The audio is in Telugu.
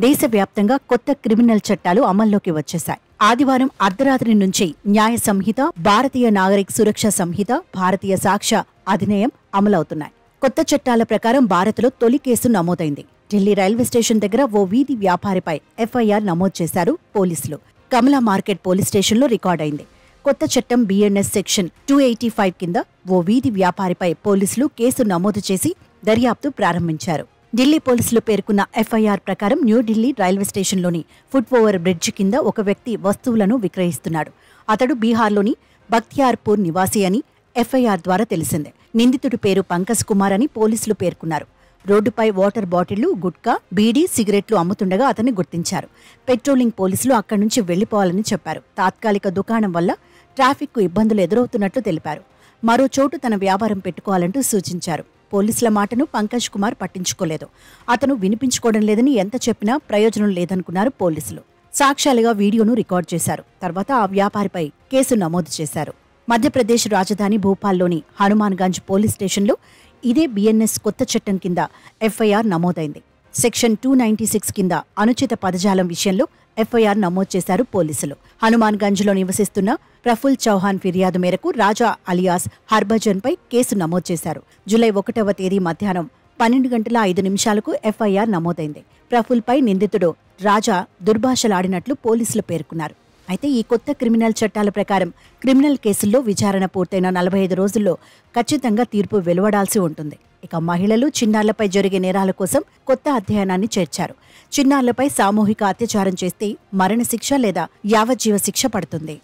దేశవ్యాప్తంగా కొత్త క్రిమినల్ చట్టాలు అమల్లోకి వచ్చేశాయి. ఆదివారం అర్ధరాత్రి నుంచి న్యాయ సంహిత, భారతీయ నాగరిక సురక్ష సంహిత, భారతీయ సాక్ష్య అధినియం అమలవుతున్నాయి. కొత్త చట్టాల ప్రకారం భారత్లో తొలి కేసు నమోదైంది. ఢిల్లీ రైల్వే స్టేషన్ దగ్గర ఓ వీధి వ్యాపారిపై ఎఫ్ఐఆర్ నమోదు చేశారు పోలీసులు. కమలా మార్కెట్ పోలీస్ స్టేషన్లో రికార్డైంది. కొత్త చట్టం బిఎన్ఎస్ సెక్షన్ 285 కింద ఓ వీధి వ్యాపారిపై పోలీసులు కేసు నమోదు చేసి దర్యాప్తు ప్రారంభించారు. ఢిల్లీ పోలీసులు పేర్కొన్న ఎఫ్ఐఆర్ ప్రకారం New Delhi railway స్టేషన్లోని foot over bridge కింద ఒక వ్యక్తి వస్తువులను విక్రయిస్తున్నాడు. అతడు బీహార్లోని బఖ్తియార్పూర్ నివాసి అని ఎఫ్ఐఆర్ ద్వారా తెలిసిందే. నిందితుడి పేరు పంకజ్ కుమార్ అని పోలీసులు పేర్కొన్నారు. రోడ్డుపై వాటర్ బాటిళ్లు, గుట్కా, బీడీ, సిగరెట్లు అమ్ముతుండగా అతన్ని గుర్తించారు. పెట్రోలింగ్ పోలీసులు అక్కడి నుంచి వెళ్లిపోవాలని చెప్పారు. తాత్కాలిక దుకాణం వల్ల ట్రాఫిక్కు ఇబ్బందులు ఎదురవుతున్నట్లు తెలిపారు. మరో చోటు తన వ్యాపారం పెట్టుకోవాలంటూ సూచించారు. పోలీసుల మాటను పంకజ్ కుమార్ పట్టించుకోలేదు. అతను వినిపించుకోవడం లేదని ఎంత చెప్పినా ప్రయోజనం లేదనుకున్నారు పోలీసులు. సాక్ష్యాలుగా వీడియోను రికార్డ్ చేశారు. తర్వాత ఆ వ్యాపారిపై కేసు నమోదు చేశారు. మధ్యప్రదేశ్ రాజధాని భోపాల్లోని హనుమాన్గంజ్ పోలీస్ స్టేషన్లో ఇదే బిఎన్ఎస్ కొత్త చట్టం కింద ఎఫ్ఐఆర్ నమోదైంది. సెక్షన్ 296 కింద అనుచిత పదజాలం విషయంలో ఎఫ్ఐఆర్ నమోదు చేశారు పోలీసులు. హనుమాన్గంజ్లో నివసిస్తున్న ప్రఫుల్ చౌహాన్ ఫిర్యాదు మేరకు రాజా అలియాస్ హర్భజన్పై కేసు నమోదు చేశారు. జూలై 1వ తేదీ మధ్యాహ్నం 12:05 ఎఫ్ఐఆర్ నమోదైంది. ప్రఫుల్పై నిందితుడు రాజా దుర్భాషలాడినట్లు పోలీసులు పేర్కొన్నారు. అయితే ఈ కొత్త క్రిమినల్ చట్టాల ప్రకారం క్రిమినల్ కేసుల్లో విచారణ పూర్తయిన 45 రోజుల్లో ఖచ్చితంగా తీర్పు వెలువడాల్సి ఉంటుంది. ఇక మహిళలు, చిన్నారులపై జరిగే నేరాల కోసం కొత్త అధ్యయనాన్ని చేర్చారు. చిన్నారులపై సామూహిక అత్యాచారం చేస్తే మరణశిక్ష లేదా యావజ్జీవ శిక్ష పడుతుంది.